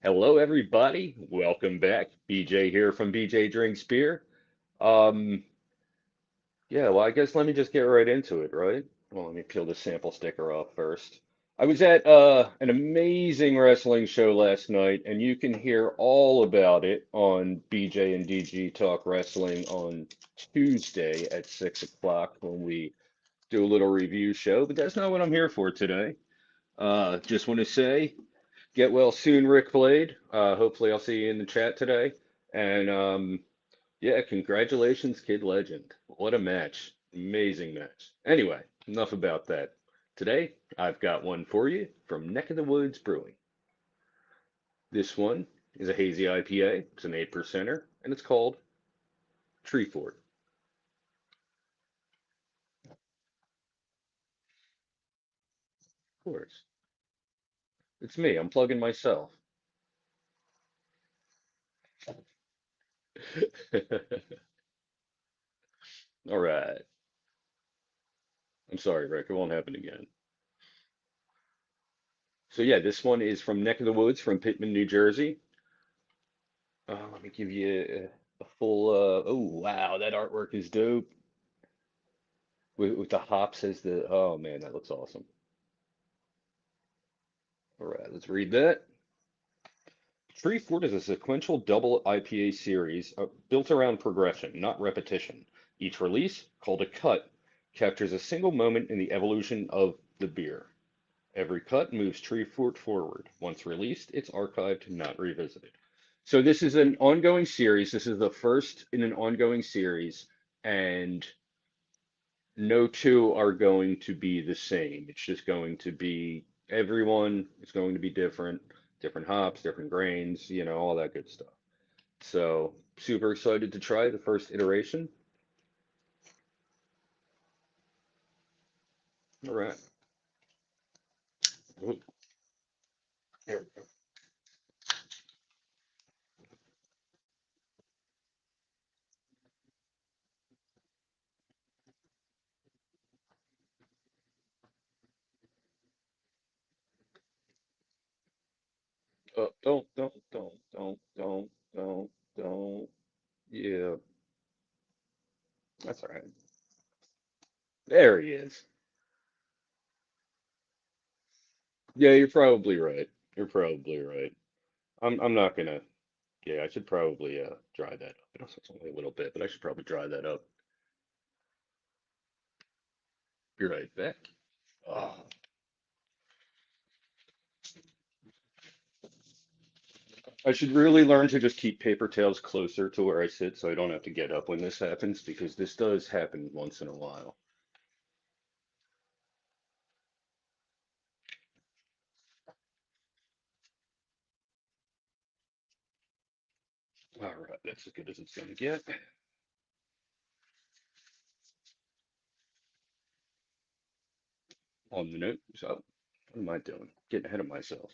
Hello, everybody. Welcome back. BJ here from BJ Drinks Beer. Um, yeah, well, I guess let me just get right into it, right? Well, let me peel the sample sticker off first. I was at an amazing wrestling show last night, and you can hear all about it on BJ and DG Talk Wrestling on Tuesday at 6 o'clock when we do a little review show. But that's not what I'm here for today. Just want to say. Get well soon, Rick Blade. Hopefully, I'll see you in the chat today. And yeah, congratulations, Kid Legend. What a match. Amazing match. Anyway, enough about that. Today, I've got one for you from Neck of the Woods Brewing. This one is a hazy IPA. It's an 8 percenter, and it's called Tree Fort. Of course. It's me. I'm plugging myself. All right. I'm sorry, Rick. It won't happen again. So yeah, this one is from Neck of the Woods from Pittman, New Jersey. Let me give you a full. Oh wow, that artwork is dope. With the hops as the. Oh man, that looks awesome. All right, let's read that. Tree Fort is a sequential double IPA series built around progression, not repetition. Each release, called a cut, captures a single moment in the evolution of the beer. Every cut moves Tree Fort forward. Once released, it's archived, not revisited. So this is an ongoing series. This is the first in an ongoing series, and no two are going to be the same. It's just going to be everyone is going to be different, different hops, different grains, all that good stuff. So super excited to try the first iteration. All right. Ooh, there we go. Don't. Yeah, that's all right. There he is. Yeah, you're probably right. You're probably right. I'm not gonna. Yeah, I should probably dry that up. It's only a little bit, but I should probably dry that up. Be right back. Oh, I should really learn to just keep paper towels closer to where I sit so I don't have to get up when this happens because this does happen once in a while. All right, that's as good as it's gonna get. On the note, so what am I doing? Getting ahead of myself.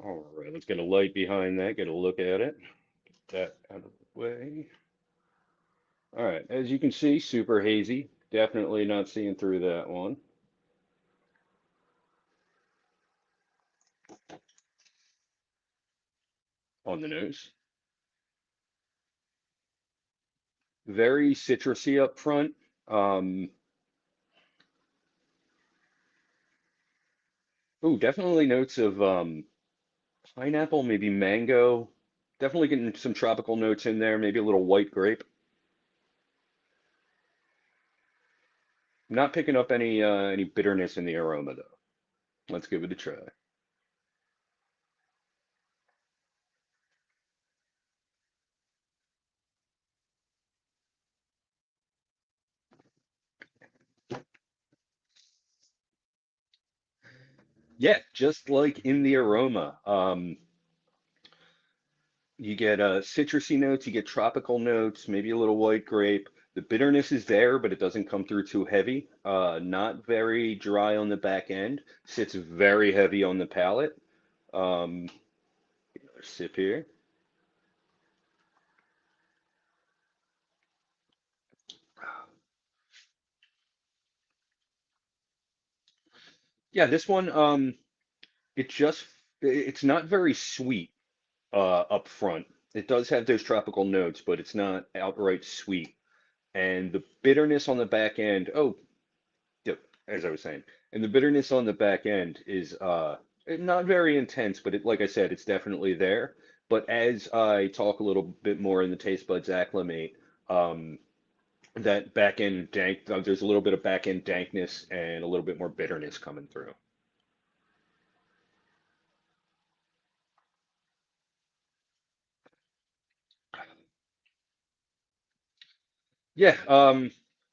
All right, let's get a light behind that, get a look at it. Get that out of the way. All right, as you can see, super hazy. Definitely not seeing through that one. On the nose. Very citrusy up front. Um, definitely notes of pineapple, maybe mango. Definitely getting some tropical notes in there, maybe a little white grape. Not picking up any bitterness in the aroma though. Let's give it a try. Yeah, just like in the aroma. You get citrusy notes, you get tropical notes, maybe a little white grape. The bitterness is there, but it doesn't come through too heavy. Not very dry on the back end. Sits very heavy on the palate. Um, Another sip here. Yeah, this one, it just it's not very sweet up front. It does have those tropical notes, but it's not outright sweet. And the bitterness on the back end, oh, yep, as I was saying, and the bitterness on the back end is not very intense, but it, like I said, it's definitely there. But as I talk a little bit more and the taste buds acclimate, um, that back end dank, there's a little bit of back end dankness and a little bit more bitterness coming through. Yeah,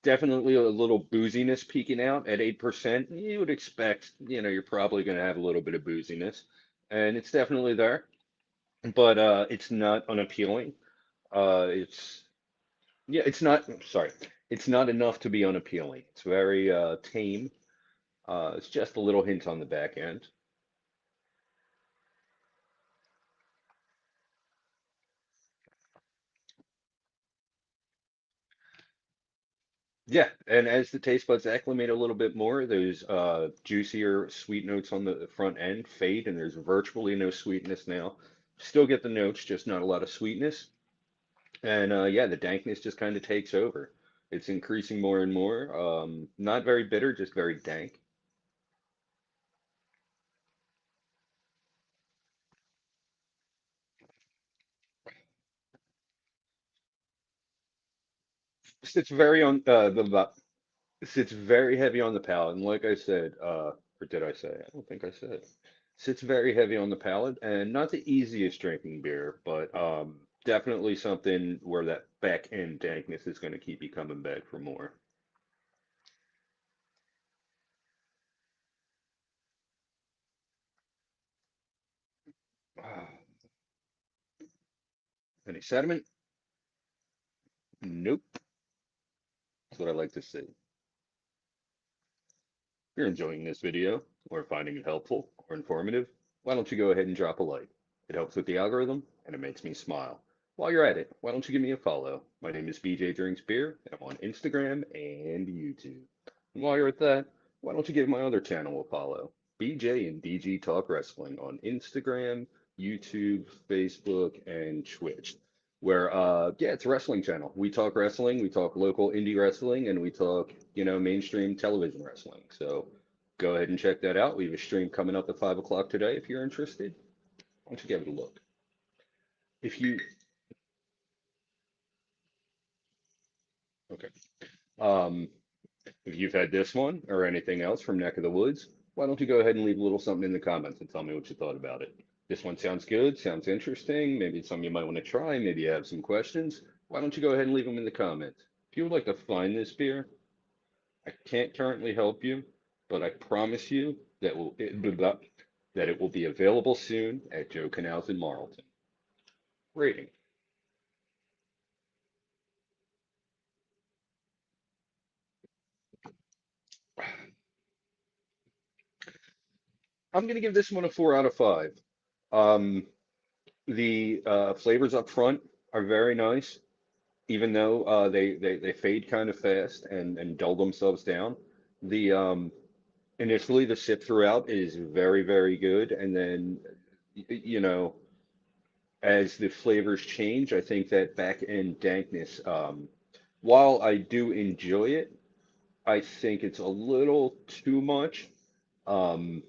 definitely a little booziness peeking out at 8%. You would expect, you're probably going to have a little bit of booziness, and it's definitely there, but it's not unappealing. It's yeah, it's not, sorry, it's not enough to be unappealing. It's very tame. It's just a little hint on the back end. Yeah, and as the taste buds acclimate a little bit more, those juicier sweet notes on the front end fade, and there's virtually no sweetness now. Still get the notes, just not a lot of sweetness. And yeah, the dankness just kind of takes over. It's increasing more and more. Not very bitter, just very dank. Sits very on sits very heavy on the palate, and like I said, or did I say? I don't think I said. Sits very heavy on the palate, and not the easiest drinking beer, but definitely something where that back end dankness is going to keep you coming back for more. Any sediment? Nope. That's what I like to see. If you're enjoying this video or finding it helpful or informative, why don't you go ahead and drop a like? It helps with the algorithm and it makes me smile. While you're at it, why don't you give me a follow? My name is BJ Drinks Beer, and I'm on Instagram and YouTube. And while you're at that, why don't you give my other channel a follow? BJ and DG Talk Wrestling on Instagram, YouTube, Facebook, and Twitch. Where yeah, it's a wrestling channel. We talk wrestling, we talk local indie wrestling, and we talk, mainstream television wrestling. So go ahead and check that out. We have a stream coming up at 5 o'clock today if you're interested. Why don't you give it a look? If you okay. Um, if you've had this one or anything else from Neck of the Woods, why don't you go ahead and leave a little something in the comments and tell me what you thought about it? This one sounds good, sounds interesting. Maybe it's something you might want to try. Maybe you have some questions. Why don't you go ahead and leave them in the comments? If you would like to find this beer, I can't currently help you, but I promise you that it will be available soon at Joe Canals in Marlton. Rating. I'm going to give this one a 4 out of 5. Um, the flavors up front are very nice, even though they fade kind of fast and dull themselves down. The initially the sip throughout is very, very good, and then you know as the flavors change, I think that back end dankness, while I do enjoy it, I think it's a little too much. Um,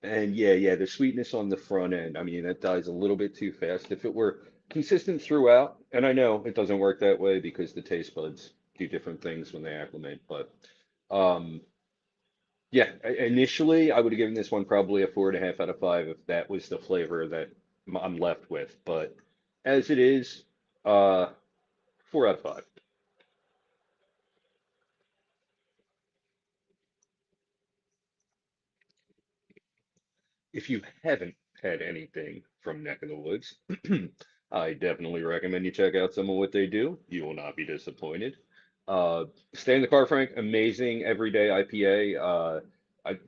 And yeah, the sweetness on the front end, I mean, that dies a little bit too fast. If it were consistent throughout, and I know it doesn't work that way because the taste buds do different things when they acclimate, but um, yeah, initially I would have given this one probably a 4.5 out of 5 if that was the flavor that I'm left with. But as it is, uh, 4 out of 5. If you haven't had anything from Neck of the Woods, I definitely recommend you check out some of what they do. You will not be disappointed. Stay in the Car Frank, amazing everyday IPA. I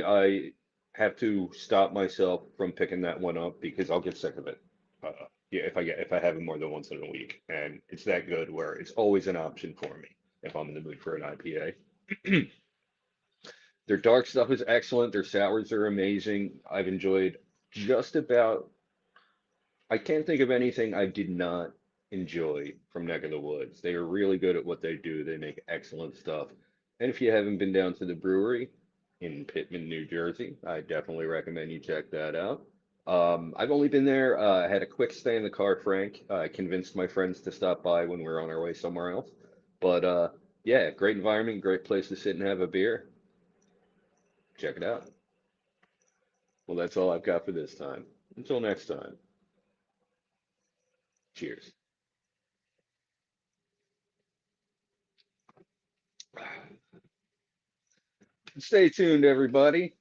I have to stop myself from picking that one up because I'll get sick of it. Uh, yeah, if I have it more than once in a week, and it's that good where it's always an option for me if I'm in the mood for an IPA. Their dark stuff is excellent. Their sours are amazing. I've enjoyed just about, I can't think of anything I did not enjoy from Neck of the Woods. They are really good at what they do. They make excellent stuff. And if you haven't been down to the brewery in Pittman, New Jersey, I definitely recommend you check that out. I've only been there, I had a quick stay in the car, Frank. I convinced my friends to stop by when we were on our way somewhere else. But yeah, great environment, great place to sit and have a beer. Check it out. Well, that's all I've got for this time. Until next time, cheers. Stay tuned, everybody.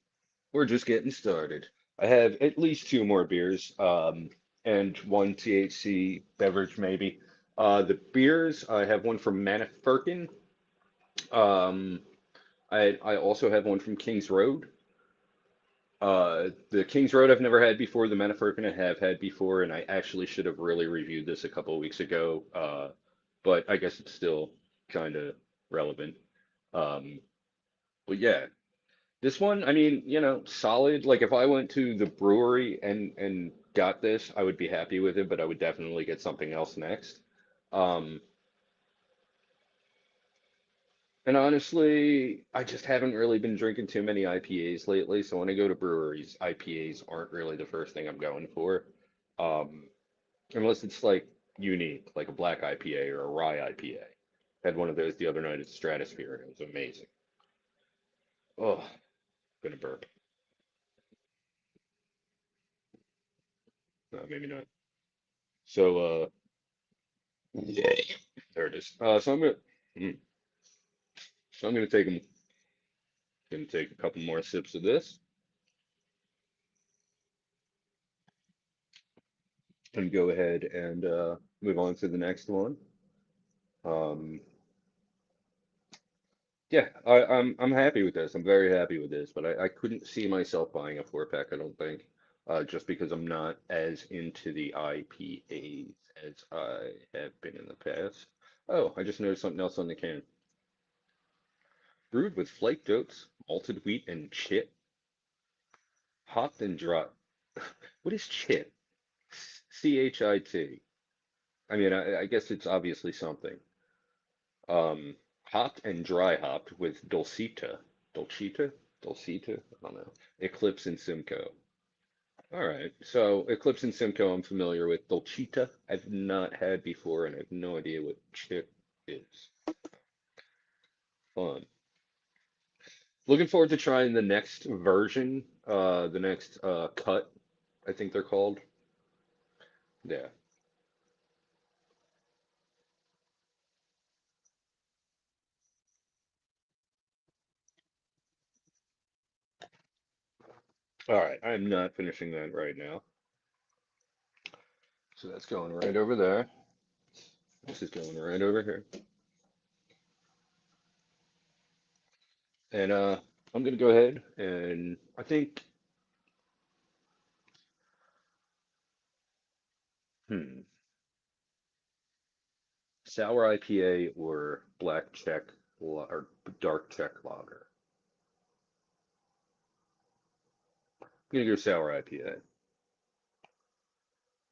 We're just getting started. I have at least two more beers, and one THC beverage maybe. The beers, I have one from Manafirkin. Um, I also have one from Kings Road. The Kings Road I've never had before. The Manafirkin I have had before, and I actually should have really reviewed this a couple of weeks ago. But I guess it's still kind of relevant. Um, but yeah, this one, I mean, solid. Like if I went to the brewery and got this, I would be happy with it, but I would definitely get something else next. Um, and honestly, I just haven't really been drinking too many IPAs lately, so when I go to breweries, IPAs aren't really the first thing I'm going for. Um, unless it's like unique, like a black IPA or a rye IPA. Had one of those the other night at Stratosphere, and it was amazing. Oh, gonna burp. No, maybe not. So, yeah, there it is. Mm, so I'm gonna take a couple more sips of this and go ahead and move on to the next one. Um, yeah, I'm happy with this. I'm very happy with this, but I couldn't see myself buying a four pack. I don't think, just because I'm not as into the IPAs as I have been in the past. Oh, I just noticed something else on the can. Brewed with flaked oats, malted wheat, and chit, hopped and dry. What is chit? CHIT. I mean, I guess it's obviously something. Hopped and dry hopped with Dulcita? I don't know. Eclipse and Simcoe. All right. So Eclipse and Simcoe, I'm familiar with. Dulcita, I've not had before, and I have no idea what chip is. Fun. Looking forward to trying the next version, the next cut, I think they're called. Yeah. All right. I'm not finishing that right now. So that's going right over there. This is going right over here. And I'm gonna go ahead and I think, hmm, sour IPA or black Czech or dark Czech lager. I'm gonna go sour IPA.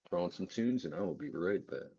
Throw on some tunes and I will be right back.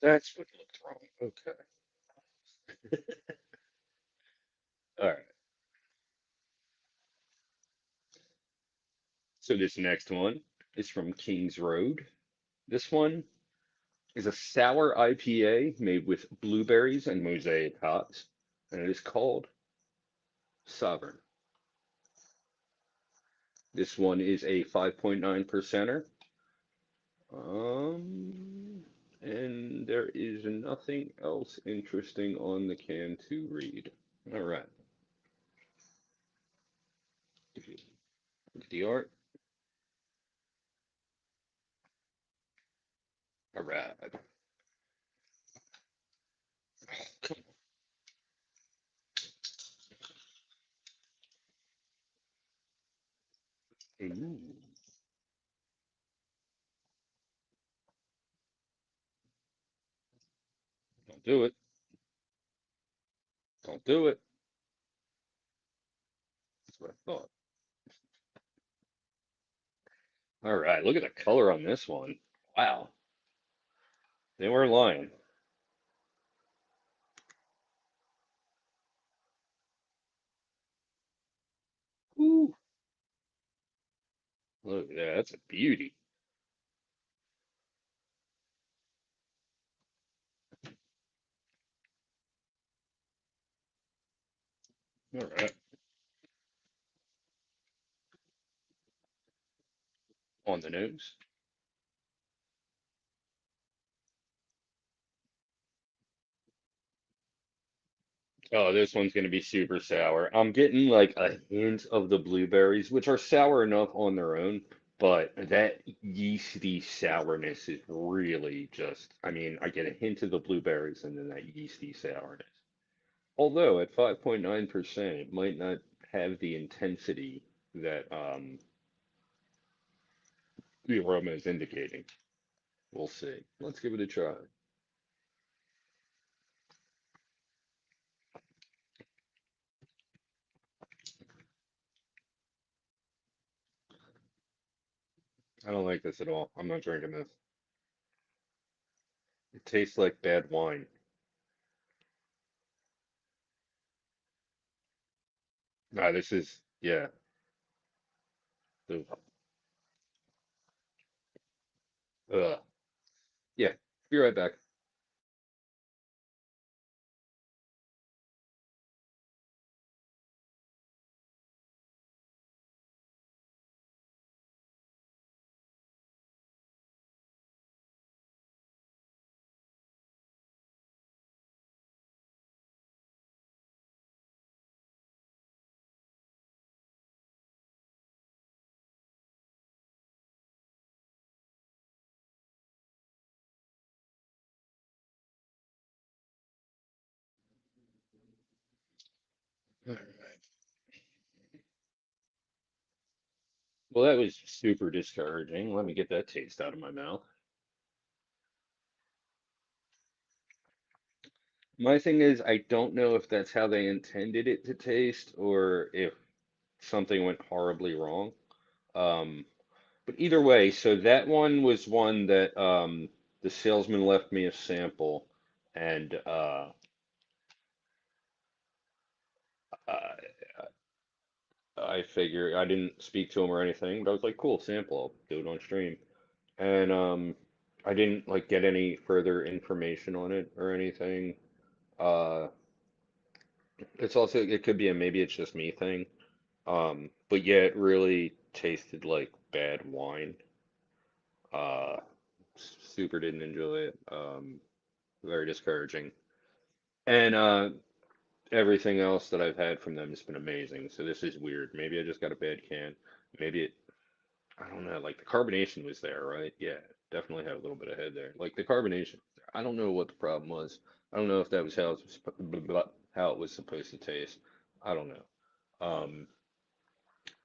That's what looked wrong. Okay. All right. So this next one is from Kings Road. This one is a sour IPA made with blueberries and mosaic hops, and it is called Sovereign. This one is a 5.9 percenter. And there is nothing else interesting on the can to read. All right. If you look at the art, all right. Come on. Ooh, don't do it. Don't do it. That's what I thought. All right. Look at the color on this one. Wow. They weren't lying. Ooh, look at that. That's a beauty. All right. On the nose. Oh, this one's going to be super sour. I'm getting like a hint of the blueberries, which are sour enough on their own, but that yeasty sourness is really just, I mean, I get a hint of the blueberries and then that yeasty sourness. Although at 5.9%, it might not have the intensity that the aroma is indicating. We'll see. Let's give it a try. I don't like this at all. I'm not drinking this. It tastes like bad wine. Nah, this is, yeah. Ugh. Yeah, be right back. Well, that was super discouraging. Let me get that taste out of my mouth. My thing is, I don't know if that's how they intended it to taste or if something went horribly wrong. Um, but either way, so that one was one that the salesman left me a sample, and I, I figure I didn't speak to him or anything, but I was like, cool, sample, I'll do it on stream. And I didn't like get any further information on it or anything. Uh, it's also it could be a maybe it's just me thing. But yeah, it really tasted like bad wine. Uh, Super didn't enjoy it. Very discouraging. And everything else that I've had from them has been amazing. So this is weird. Maybe I just got a bad can. Maybe it, I don't know. Like the carbonation was there, right? Yeah, definitely had a little bit of head there. Like the carbonation was there. I don't know what the problem was. I don't know if that was how it was, how it was supposed to taste. I don't know.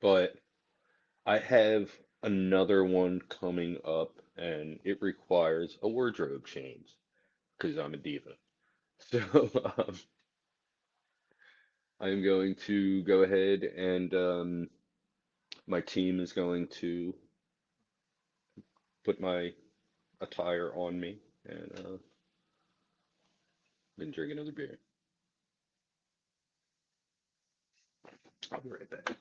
But I have another one coming up, and it requires a wardrobe change because I'm a diva. So I'm going to go ahead and my team is going to put my attire on me, and and drink another beer. I'll be right back.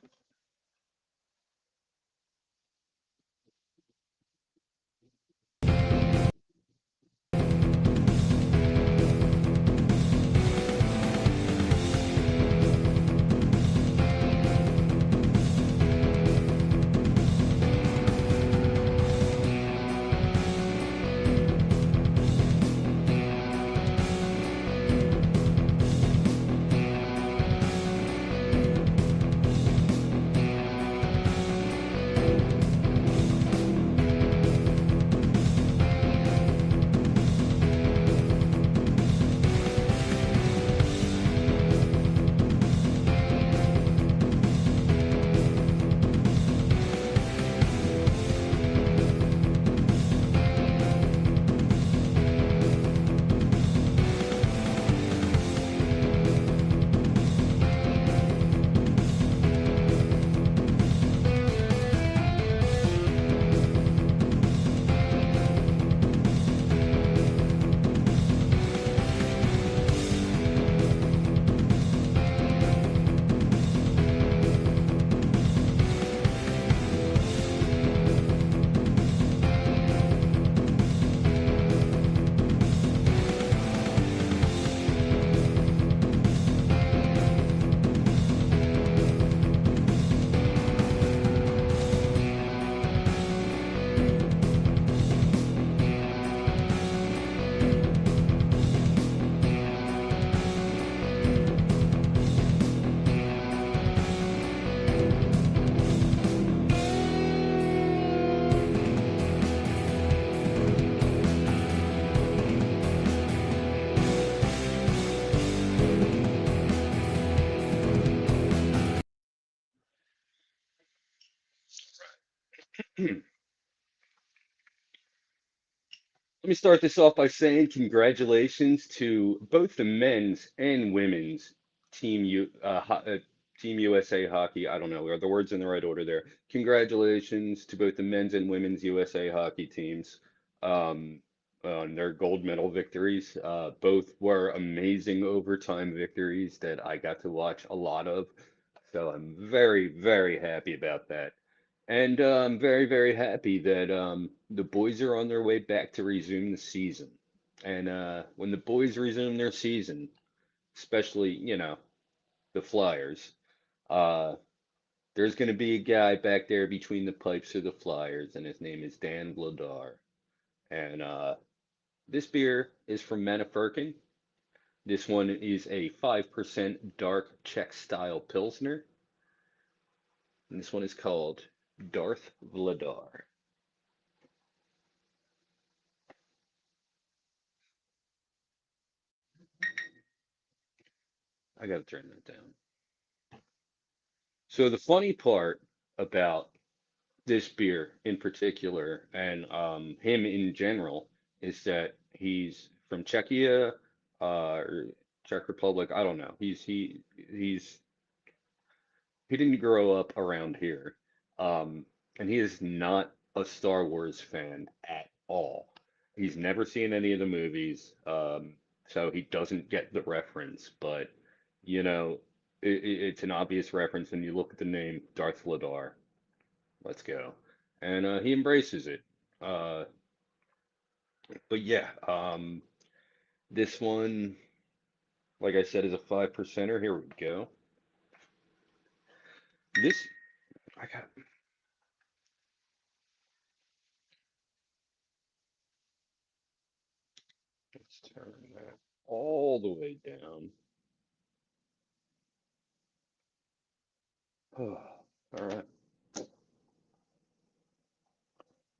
Let me start this off by saying congratulations to both the men's and women's Team USA hockey. I don't know, are the words in the right order there? Congratulations to both the men's and women's USA hockey teams um, on their gold medal victories. Both were amazing overtime victories that I got to watch a lot of. So I'm very, very happy about that. And I'm very, very happy that the boys are on their way back to resume the season. And when the boys resume their season, especially, the Flyers, uh, there's going to be a guy back there between the pipes of the Flyers, and his name is Dan Vladar. And this beer is from Manafirkin. This one is a 5% dark Czech style Pilsner. And this one is called Darth Vladar. I got to turn that down. So the funny part about this beer in particular and him in general is that he's from Czechia or Czech Republic. I don't know. He didn't grow up around here, and he is not a Star Wars fan at all. He's never seen any of the movies, so he doesn't get the reference. But you know, it's an obvious reference, and you look at the name Darth Vladar. Let's go. And he embraces it. Uh, but yeah, this one, like I said, is a 5%er. Here we go. This, I got, let's turn that all the way down. All right.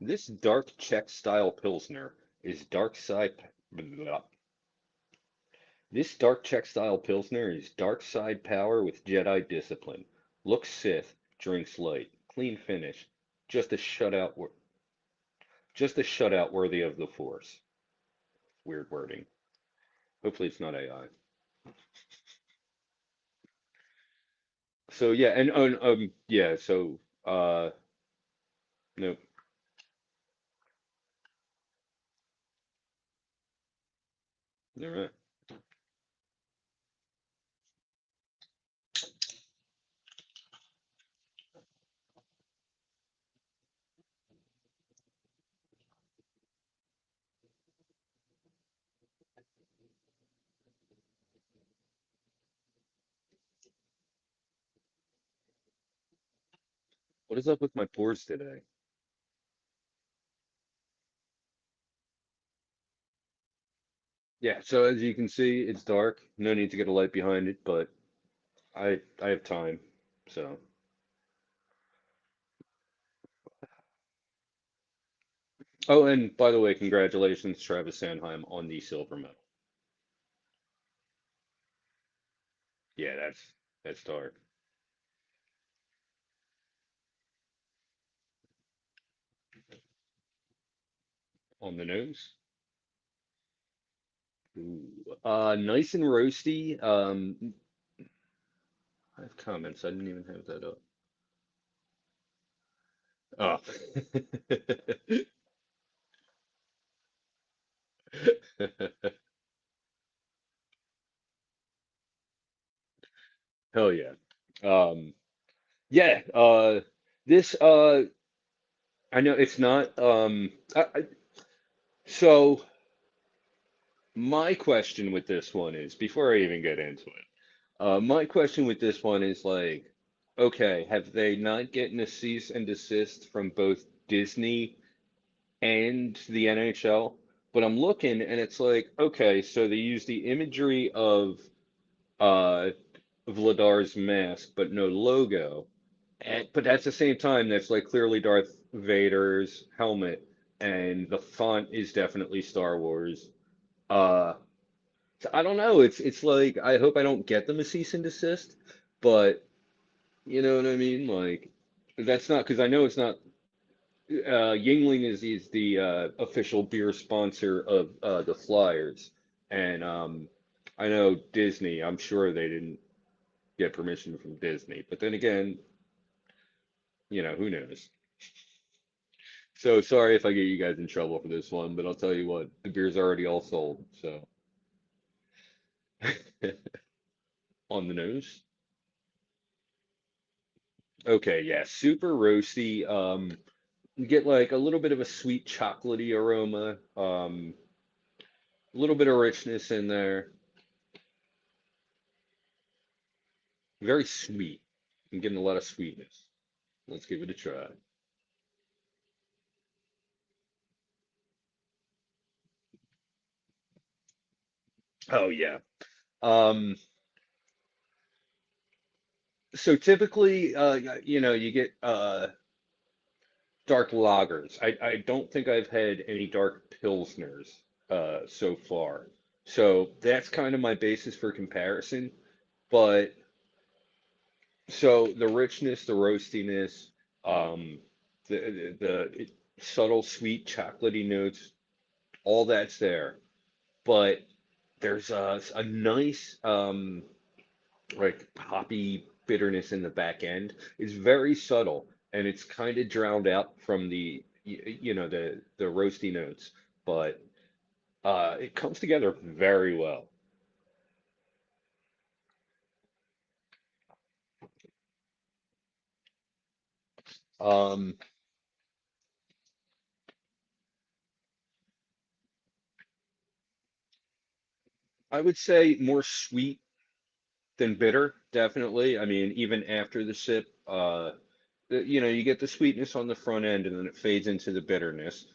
This dark Czech style Pilsner is dark side. Blah. This dark Czech style Pilsner is dark side power with Jedi discipline. Looks Sith, drinks light, clean finish. Just a shutout, just a shutout worthy of the Force. Weird wording. Hopefully it's not AI. So yeah, and yeah, so no, all right. What is up with my pores today? Yeah, so as you can see, it's dark. No need to get a light behind it, but I have time. So, oh, and by the way, congratulations, Travis Sanheim, on the silver medal. Yeah, that's dark. On the nose. Ooh. Nice and roasty. I have comments. I didn't even have that up. Oh. Hell yeah. Um, yeah, this I know it's not so my question with this one is, before I even get into it, my question with this one is like, okay, have they not gotten a cease and desist from both Disney and the NHL? But I'm looking and it's like, okay, so they use the imagery of uh Vladar's mask, but no logo. But at the same time, that's like clearly Darth Vader's helmet, and the font is definitely Star Wars. Uh, so I don't know. It's like I hope I don't get them a cease and desist, but you know what I mean? Like that's not because I know it's not. Yingling is the official beer sponsor of the Flyers, and I know Disney. I'm sure they didn't get permission from Disney, but then again, who knows? So sorry if I get you guys in trouble for this one, but I'll tell you what, the beer's already all sold. So on the nose. Okay, yeah, super roasty. You get like a little bit of a sweet chocolatey aroma, a little bit of richness in there. Very sweet. I'm getting a lot of sweetness. Let's give it a try. Oh yeah. Um, so typically, you get dark lagers. I don't think I've had any dark pilsners so far. So that's kind of my basis for comparison. But so the richness, the roastiness, um, the subtle sweet chocolatey notes, all that's there. But there's a nice like hoppy bitterness in the back end. It's very subtle and it's kind of drowned out from the roasty notes, but it comes together very well. Um, I would say more sweet than bitter, definitely. I mean, even after the sip, you get the sweetness on the front end and then it fades into the bitterness,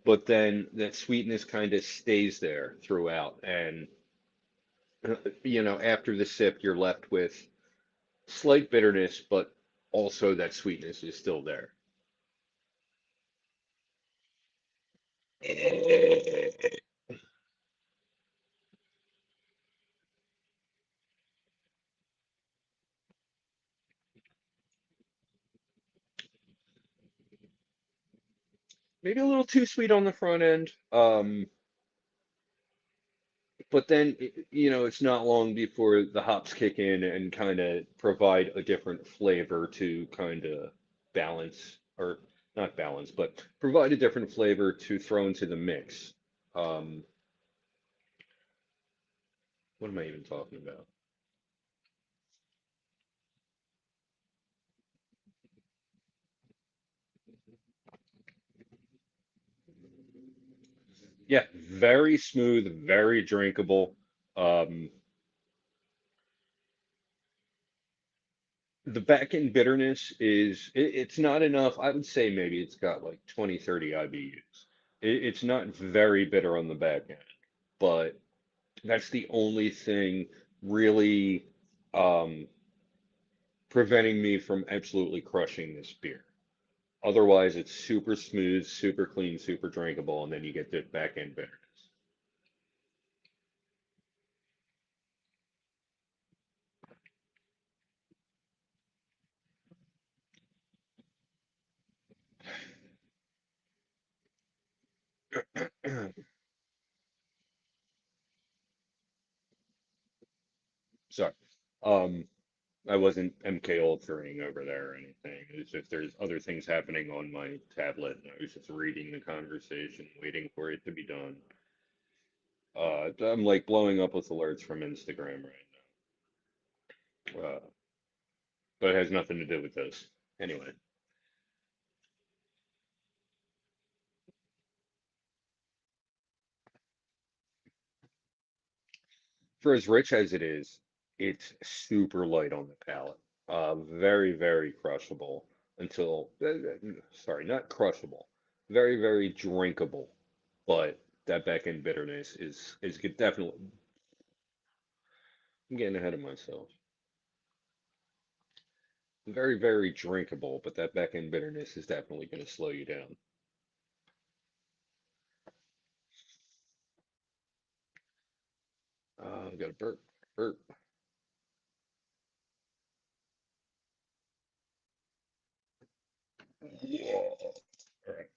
but then that sweetness kind of stays there throughout. And after the sip, you're left with slight bitterness, but also that sweetness is still there. Maybe a little too sweet on the front end. But then, it's not long before the hops kick in and kind of provide a different flavor to kind of balance, or not balance, but provide a different flavor to throw into the mix. Um, what am I even talking about? Yeah, very smooth, very drinkable. Um, The back end bitterness is it's not enough. I would say maybe it's got like 20, 30 IBUs. It's not very bitter on the back end, but that's the only thing really um, preventing me from absolutely crushing this beer. Otherwise, it's super smooth, super clean, super drinkable, and then you get the back end bitterness. Sorry. Um, I wasn't MK Ultraing over there or anything. It's just there's other things happening on my tablet, and I was just reading the conversation, waiting for it to be done. I'm like blowing up with alerts from Instagram right now, but it has nothing to do with this. Anyway, for as rich as it is, it's super light on the palate. Very, very crushable until, sorry, not crushable, very, very drinkable. But that back end bitterness is definitely. I'm getting ahead of myself. Very, very drinkable, but that back end bitterness is definitely going to slow you down. I've got a burp, burp. Yeah. All right.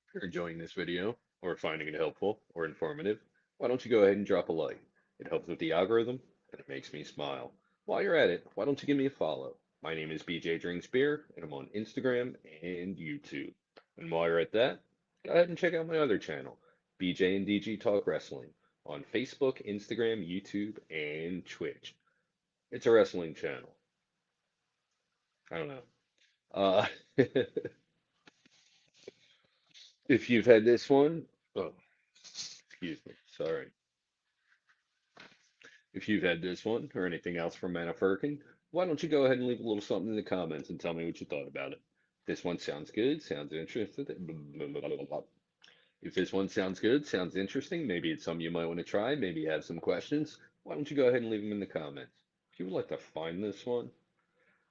If you're enjoying this video or finding it helpful or informative, why don't you go ahead and drop a like? It helps with the algorithm and it makes me smile. While you're at it, why don't you give me a follow? My name is BJ Drinks Beer and I'm on Instagram and YouTube. And while you're at that, go ahead and check out my other channel, BJ and DG Talk Wrestling, on Facebook, Instagram, YouTube, and Twitch. It's a wrestling channel. I don't know. Uh, if you've had this one, oh, excuse me, sorry. If you've had this one or anything else from Manna Firkin, why don't you go ahead and leave a little something in the comments and tell me what you thought about it. This one sounds good, sounds interesting. If this one sounds good, sounds interesting, maybe it's something you might want to try, maybe you have some questions, why don't you go ahead and leave them in the comments. If you would like to find this one,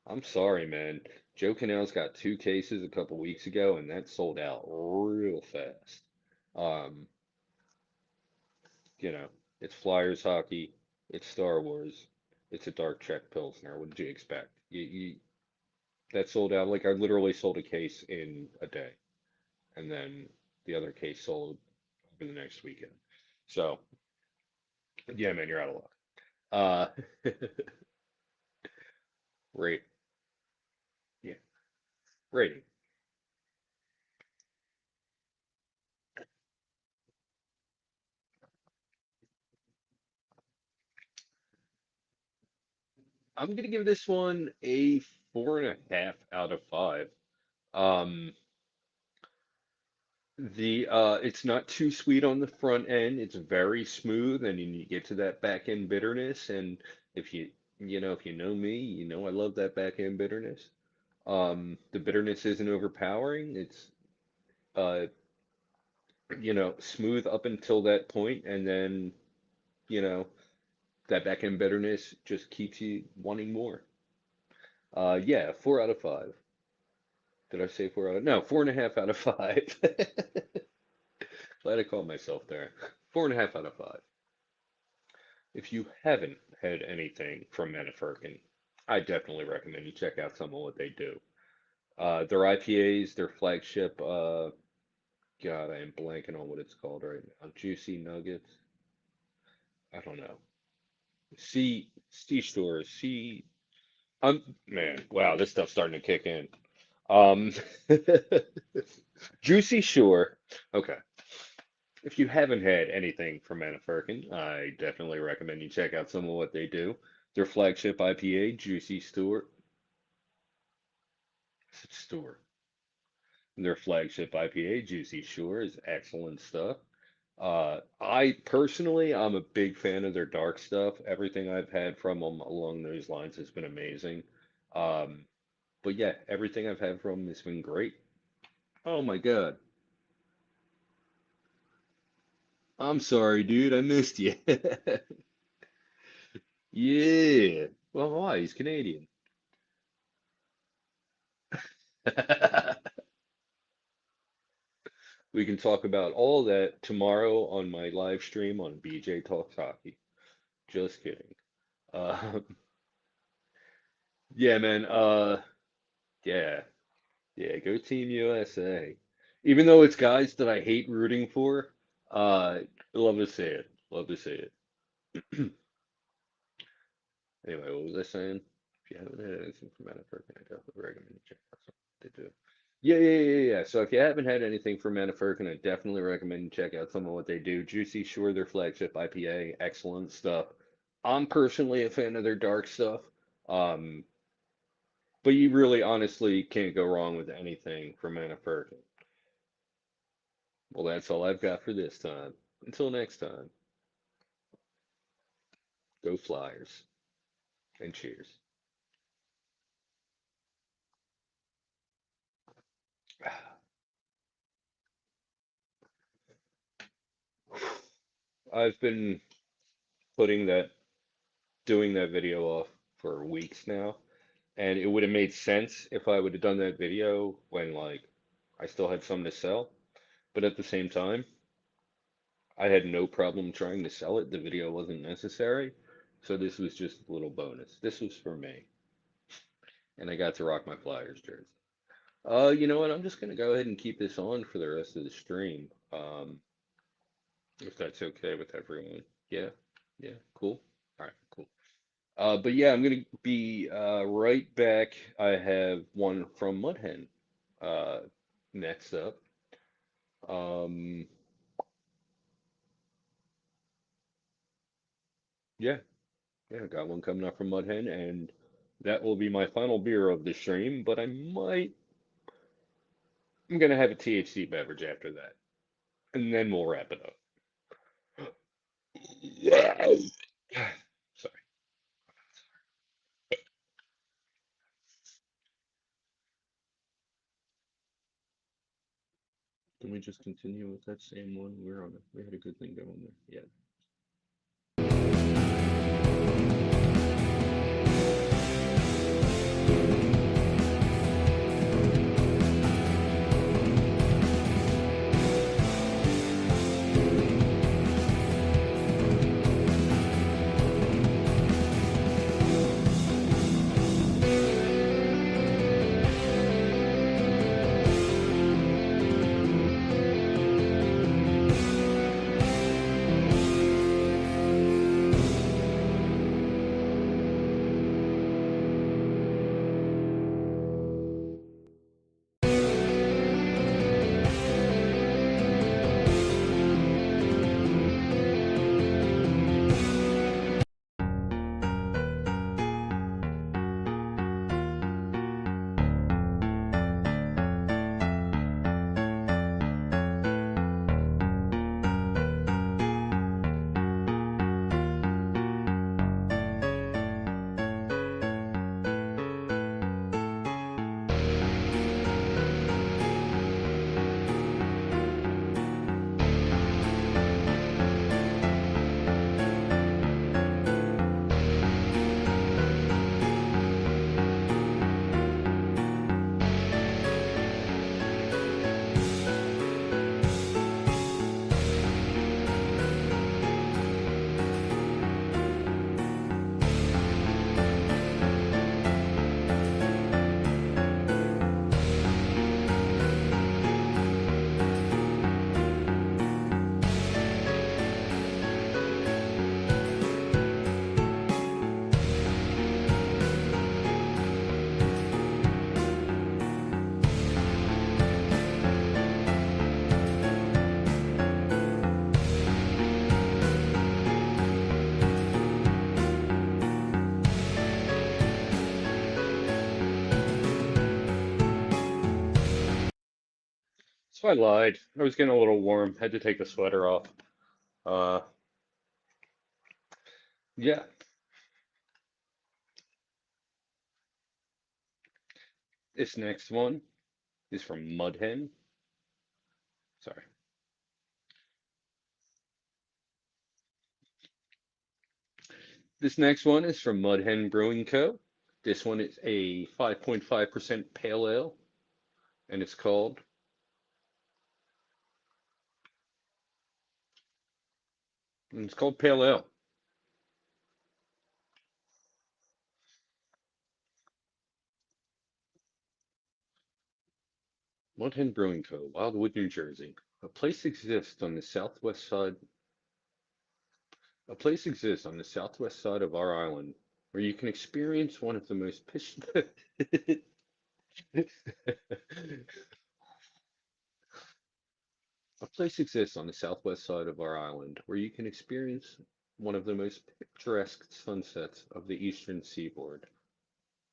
I'm sorry, man. Joe Canals got two cases a couple weeks ago, and that sold out real fast. Um, you know, it's Flyers hockey, it's Star Wars, it's a dark Czech Pilsner. What did you expect? That sold out. Like I literally sold a case in a day, and then the other case sold over the next weekend. So yeah, man, you're out of luck. Uh, rate, yeah, rating. I'm gonna give this one a 4.5 out of 5. Um, it's not too sweet on the front end. It's very smooth, and then you get to that back end bitterness. And if if you know me, you know I love that back end bitterness. The bitterness isn't overpowering. It's uh, smooth up until that point, and then you know that back end bitterness just keeps you wanting more. Yeah, 4 out of 5. Did I say 4 out of? No, 4.5 out of 5. Glad I called myself there. 4.5 out of 5. If you haven't had anything from Manafirkin, I definitely recommend you check out some of what they do. Their IPAs, their flagship, God, I am blanking on what it's called right now. Juicy Nuggets. I don't know. C stores. Man, wow, this stuff's starting to kick in. Um, Juicy Shore. Okay. If you haven't had anything from Manafirkin, I definitely recommend you check out some of what they do. Their flagship IPA, Juicy Store. Store. Their flagship IPA, Juicy Shore, is excellent stuff. I personally, I'm a big fan of their dark stuff. Everything I've had from them along those lines has been amazing. Um, but yeah, everything I've had from them has been great. Oh my God. I'm sorry, dude. I missed you. Yeah. Well, why? He's Canadian. We can talk about all that tomorrow on my live stream on BJ Talks Hockey. Just kidding. Um, yeah, man. Yeah, yeah. Go Team USA. Even though it's guys that I hate rooting for, uh, love to see it. Love to see it. Anyway, what was I saying? If you haven't had anything from Manafirkin, I definitely recommend you check out something they do. Yeah. So if you haven't had anything from Manafirkin, I definitely recommend you check out some of what they do. Juicy Shore, their flagship IPA, excellent stuff. I'm personally a fan of their dark stuff. Um, but you really honestly can't go wrong with anything from Manafirkin. Well, that's all I've got for this time. Until next time, go Flyers and cheers. I've been putting that, doing that video off for weeks now, and it would have made sense if I would have done that video when like I still had something to sell. But at the same time, I had no problem trying to sell it. The video wasn't necessary. So this was just a little bonus. This was for me. And I got to rock my Flyers jersey. You know what? I'm just gonna go ahead and keep this on for the rest of the stream. If that's okay with everyone. Yeah, yeah, cool. All right, cool. But yeah, I'm gonna be right back. I have one from Mudhen uh, next up. Um, yeah, yeah, I got one coming up from Mudhen, and that will be my final beer of the stream. But I'm gonna have a THC beverage after that, and then we'll wrap it up. Sorry. Can we just continue with that same one? We're on it. We had a good thing going there. Yeah. So I lied. I was getting a little warm. Had to take the sweater off. Uh, yeah. This next one is from Mudhen. Sorry. This next one is from Mudhen Brewing Co. This one is a 5.5% pale ale, and it's called Pale Ale. Mudhen Brewing Co., Wildwood, New Jersey. A place exists on the southwest side. A place exists on the southwest side of our island where you can experience one of the most A place exists on the southwest side of our island where you can experience one of the most picturesque sunsets of the eastern seaboard.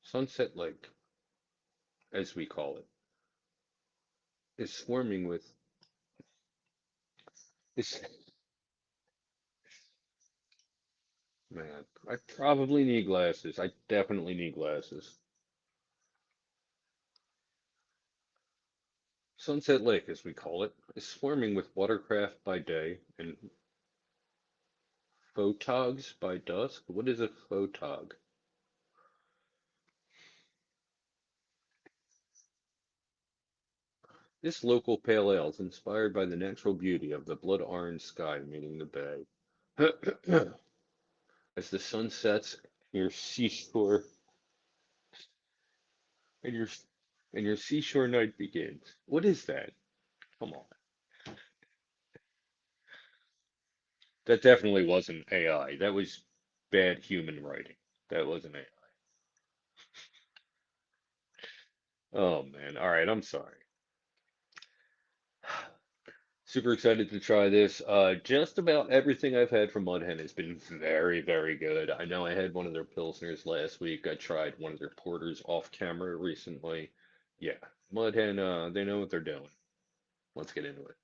Sunset Lake, as we call it, is swarming with this. Man, I probably need glasses. I definitely need glasses. Sunset Lake, as we call it, is swarming with watercraft by day and photogs by dusk. What is a photog? This local pale ale is inspired by the natural beauty of the blood orange sky meeting the bay. As the sun sets, your seashore and your seashore night begins. What is that? Come on. That definitely wasn't AI. That was bad human writing. That wasn't AI. Oh man. All right, I'm sorry. Super excited to try this. Just about everything I've had from Mudhen has been very, very good. I know I had one of their Pilsners last week. I tried one of their porters off camera recently. Yeah, Mudhen, they know what they're doing. Let's get into it.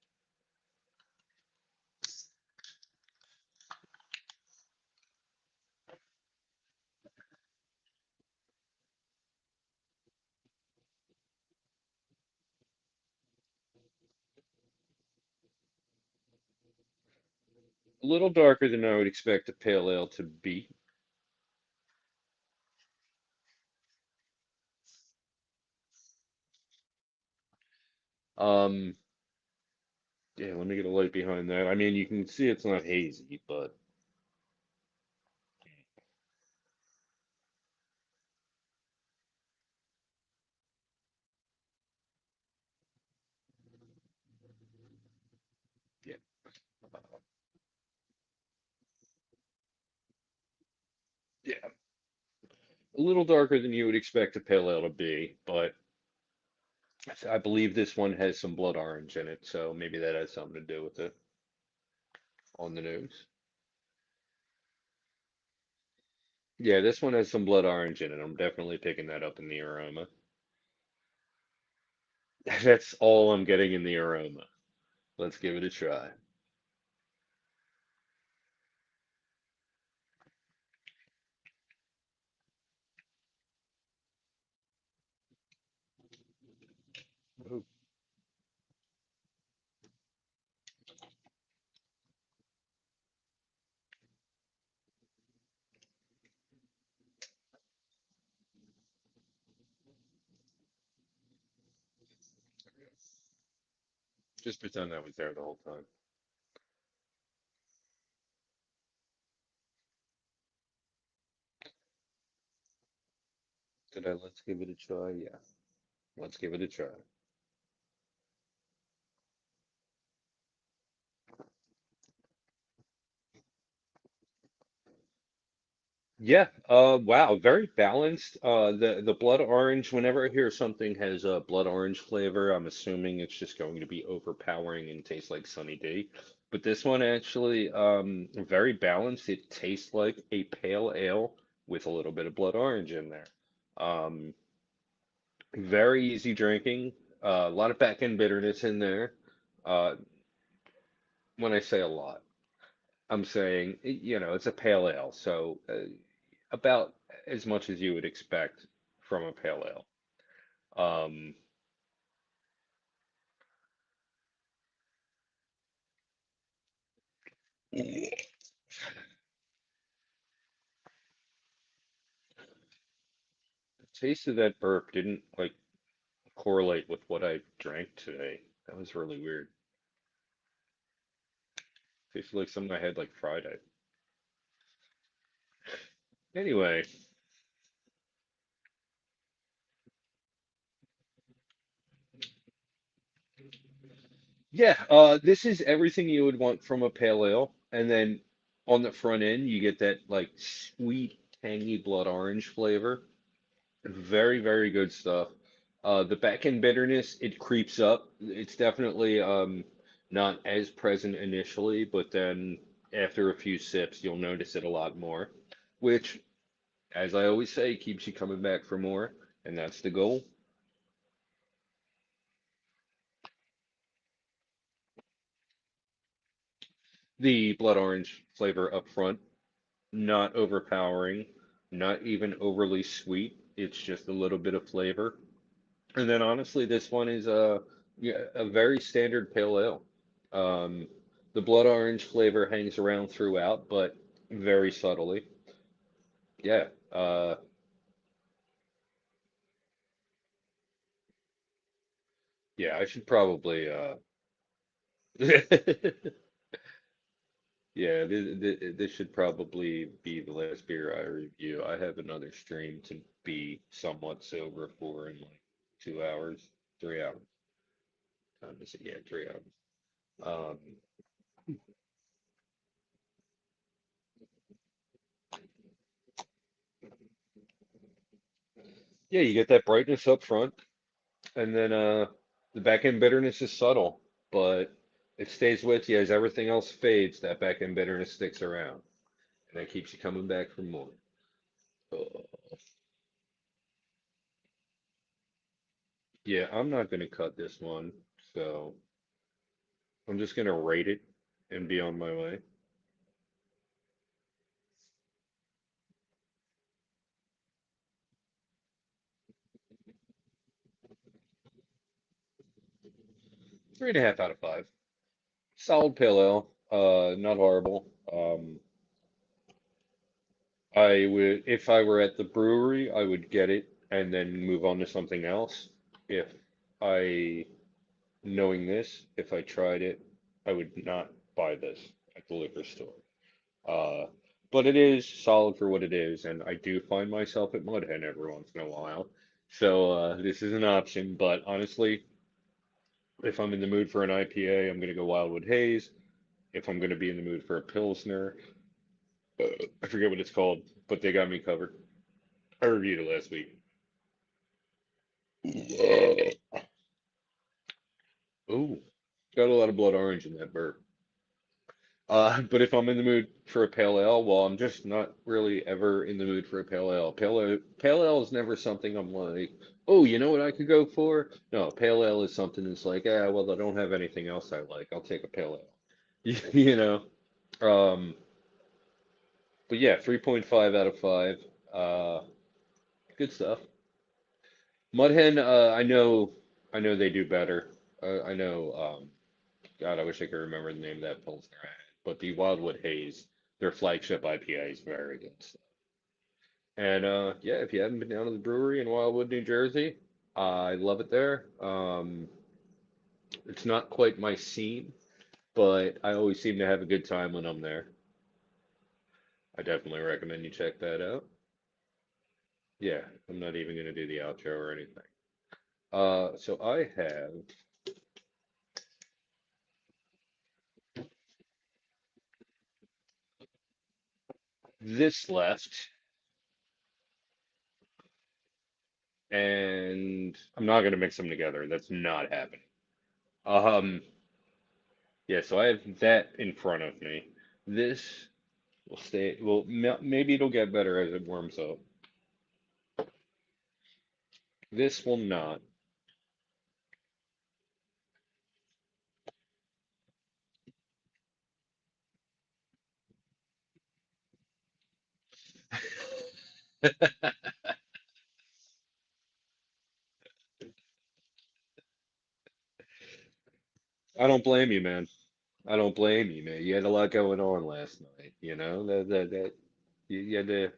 A little darker than I would expect a pale ale to be. Um, yeah, let me get a light behind that. I mean, you can see it's not hazy, but yeah. Yeah, a little darker than you would expect a pale ale to be, but I believe this one has some blood orange in it, so maybe that has something to do with it on the nose. Yeah, this one has some blood orange in it. I'm definitely picking that up in the aroma. That's all I'm getting in the aroma. Let's give it a try. Ooh, just pretend that was there the whole time. Did I? Let's give it a try. Yeah, let's give it a try. Yeah, wow, very balanced. The blood orange, whenever I hear something has a blood orange flavor, I'm assuming it's just going to be overpowering and taste like Sunny D. But this one actually, very balanced. It tastes like a pale ale with a little bit of blood orange in there. Um, Very easy drinking. A lot of back end bitterness in there. Uh, when I say a lot, I'm saying, it's a pale ale, so about as much as you would expect from a pale ale. Um, the taste of that burp didn't like correlate with what I drank today. That was really weird. Tasted like something I had like Friday. Anyway, yeah, this is everything you would want from a pale ale, and then on the front end you get that like sweet, tangy blood orange flavor. Very, very good stuff. The back end bitterness, it creeps up. It's definitely not as present initially, but then after a few sips, you'll notice it a lot more, which, as I always say, keeps you coming back for more, and that's the goal. The blood orange flavor up front, not overpowering, not even overly sweet. It's just a little bit of flavor. And then honestly, this one is yeah, a very standard pale ale. Um, the blood orange flavor hangs around throughout, but very subtly. Yeah. Yeah, I should probably yeah, this should probably be the last beer I review. I have another stream to be somewhat sober for in like 2 hours, 3 hours. Time to say, yeah, 3 hours. Um, yeah, you get that brightness up front. And then the back end bitterness is subtle, but it stays with you as everything else fades. That back end bitterness sticks around, and that keeps you coming back for more. Uh, yeah, I'm not gonna cut this one, so I'm just gonna rate it and be on my way. 3.5 out of 5. Solid pale ale. Not horrible. I would, if I were at the brewery, I would get it and then move on to something else. If I Knowing this, if I tried it, I would not buy this at the liquor store. Uh, but it is solid for what it is, and I do find myself at Mudhead every once in a while. So this is an option, but honestly, if I'm in the mood for an IPA, I'm gonna go Wildwood Haze. If I'm gonna be in the mood for a Pilsner, I forget what it's called, but they got me covered. I reviewed it last week. Ooh, got a lot of blood orange in that burp. But if I'm in the mood for a pale ale, well, I'm just not really ever in the mood for a pale ale. Pale ale is never something I'm like, oh, you know what I could go for? No, pale ale is something that's like, well, I don't have anything else I like. I'll take a pale ale. You know? Um, but yeah, 3.5 out of 5. Uh, good stuff. Mudhen, I know they do better. I know, God, I wish I could remember the name of that Pilsner I had. But the Wildwood Haze, their flagship IPA, is very good. And yeah, if you haven't been down to the brewery in Wildwood, New Jersey, I love it there. It's not quite my scene, but I always seem to have a good time when I'm there. I definitely recommend you check that out. Yeah, I'm not even gonna do the outro or anything. So I have this left, and I'm not gonna mix them together. That's not happening. Um, yeah, so I have that in front of me. This will stay, well, maybe it'll get better as it warms up. This will not. I don't blame you, man. I don't blame you, man. You had a lot going on last night, you know? That you had to,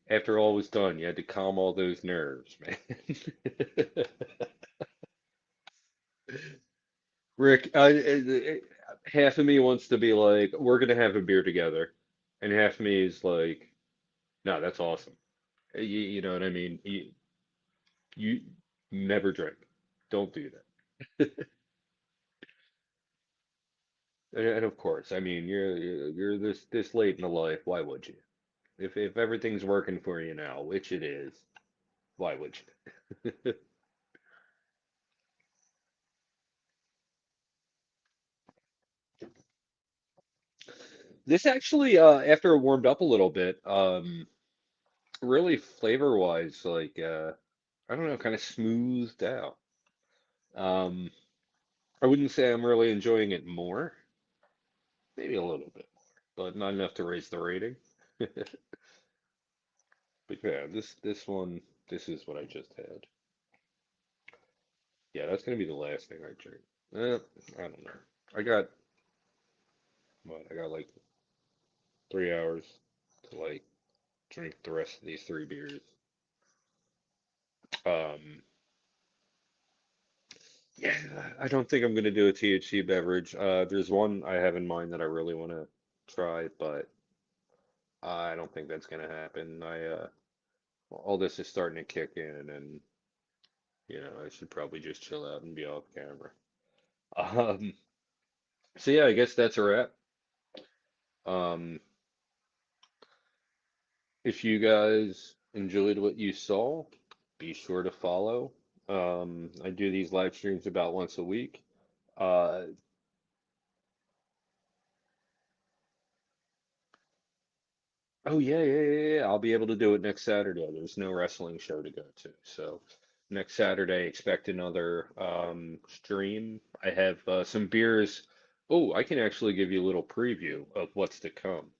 after all was done, you had to calm all those nerves, man. Rick, half of me wants to be like, we're gonna have a beer together, and half of me is like, no, that's awesome. You know what I mean? You never drink. Don't do that. And of course, I mean, you're this late in the life. Why would you? If everything's working for you now, which it is, why would you? This actually, after it warmed up a little bit, really flavor wise, like I don't know, kind of smoothed out. Um, I wouldn't say I'm really enjoying it more, maybe a little bit more, but not enough to raise the rating. But yeah, this one, this is what I just had. Yeah, that's gonna be the last thing I drink. I don't know. I got what? I got like 3 hours to like drink the rest of these three beers. Um, yeah, I don't think I'm gonna do a THC beverage. There's one I have in mind that I really want to try, but I don't think that's gonna happen. All this is starting to kick in, and I should probably just chill out and be off camera. Um, so yeah, I guess that's a wrap. Um, if you guys enjoyed what you saw, be sure to follow. I do these live streams about once a week. Uh, oh yeah. I'll be able to do it next Saturday. There's no wrestling show to go to, so next Saturday expect another stream. I have some beers. Oh, I can actually give you a little preview of what's to come.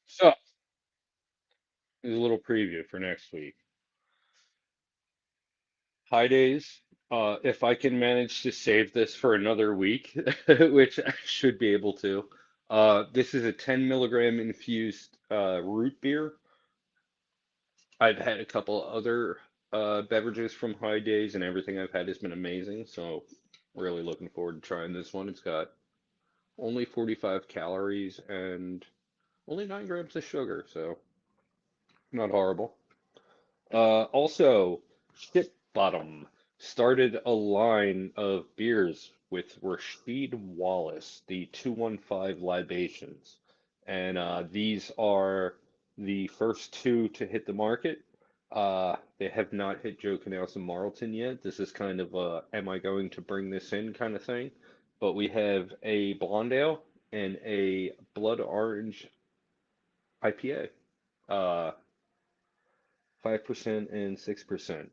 So, there's a little preview for next week. High days. If I can manage to save this for another week, which I should be able to. This is a 10 milligram infused root beer. I've had a couple other beverages from High Days, and everything I've had has been amazing. So, really looking forward to trying this one. It's got only 45 calories and only 9 grams of sugar, so not horrible. Also, Ship Bottom started a line of beers with Rasheed Wallace, the 215 libations. And these are the first two to hit the market. They have not hit Joe Canals and Marlton yet. This is kind of a am I going to bring this in kind of thing. But we have a blonde ale and a blood orange IPA. 5% and 6%,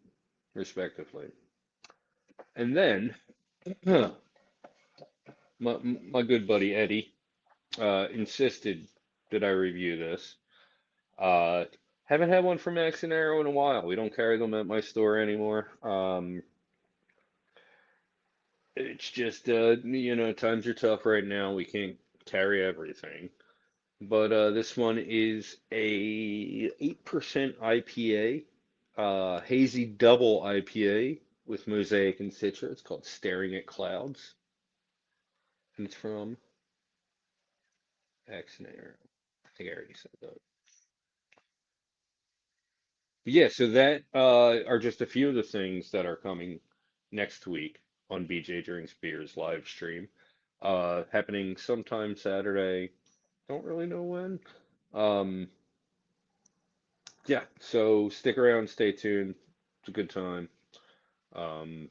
respectively. And then my good buddy Eddie insisted that I review this. Uh, Haven't had one from Max and Arrow in a while. We don't carry them at my store anymore. It's just times are tough right now. We can't carry everything. But this one is a 8% IPA, hazy double IPA with Mosaic and Citra. It's called Staring at Clouds, and it's from Max and Arrow. I think I already said that. Yeah, so that are just a few of the things that are coming next week on BJ Drinks Beers live stream. Happening sometime Saturday. Don't really know when. Um, yeah, so stick around, stay tuned. It's a good time. Um,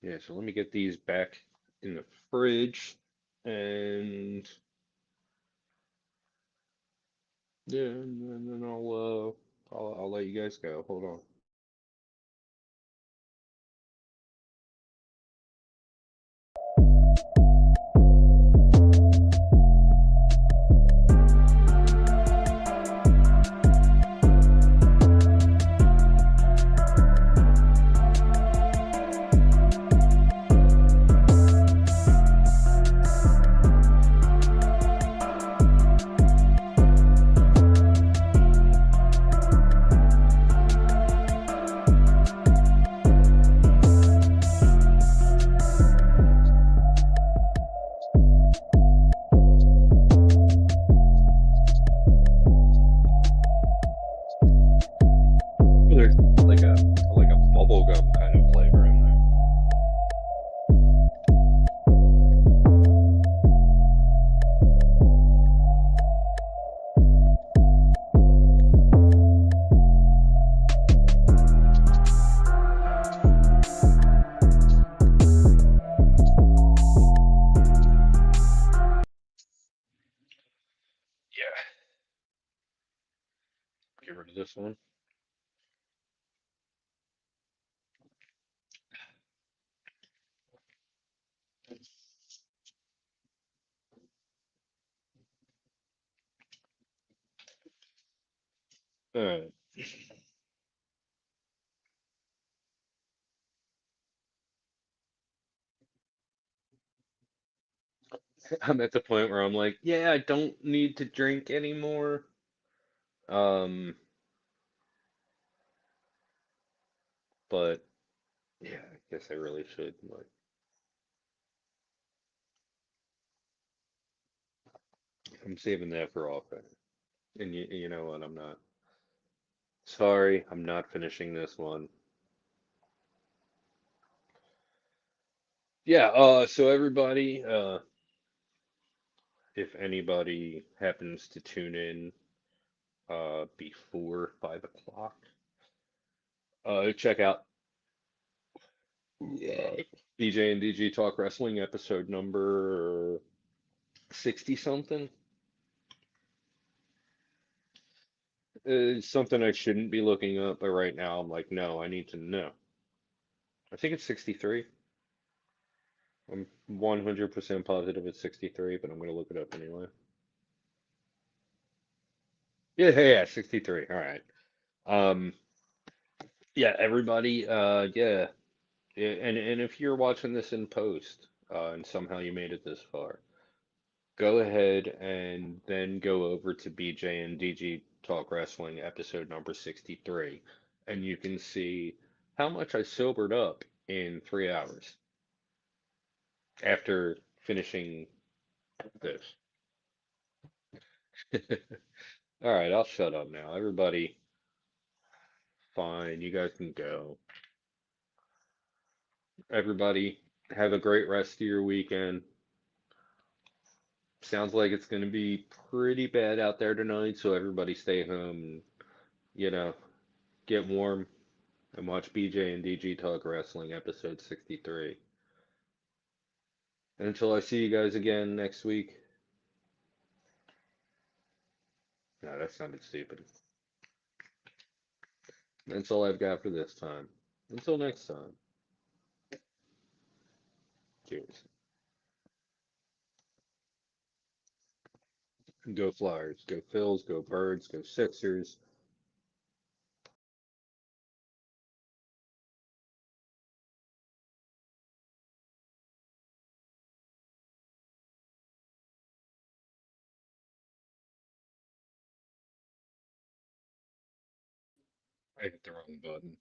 yeah, so let me get these back in the fridge, and yeah, and then I'll let you guys go. Hold on. Oh, there's like a bubble gum kind of flavor in there. Yeah, get rid of this one. All right. I'm at the point where I'm like, yeah, I don't need to drink anymore. Um, but yeah, I guess I really should. Like, I'm saving that for all time. And you know what? I'm not. Sorry, I'm not finishing this one. Yeah, so everybody, if anybody happens to tune in before 5 o'clock, check out BJ and DG Talk Wrestling episode number 60 something. Something I shouldn't be looking up, but right now I'm like, no, I need to know. I think it's 63. I'm 100% positive it's 63, but I'm gonna look it up anyway. Yeah, yeah, yeah, 63. All right. Um, yeah, everybody, yeah, and if you're watching this in post, and somehow you made it this far, go ahead and then go over to BJ and DG Talk Wrestling episode number 63, and you can see how much I sobered up in 3 hours after finishing this. All right, I'll shut up now. Everybody, fine, you guys can go. Everybody, have a great rest of your weekend. Sounds like it's going to be pretty bad out there tonight, so everybody stay home and, you know, get warm and watch BJ and DG Talk Wrestling episode 63. And until I see you guys again next week. No, that sounded stupid. That's all I've got for this time. Until next time. Cheers. Go Flyers, go Phils, go Birds, go Sixers. I hit the wrong button.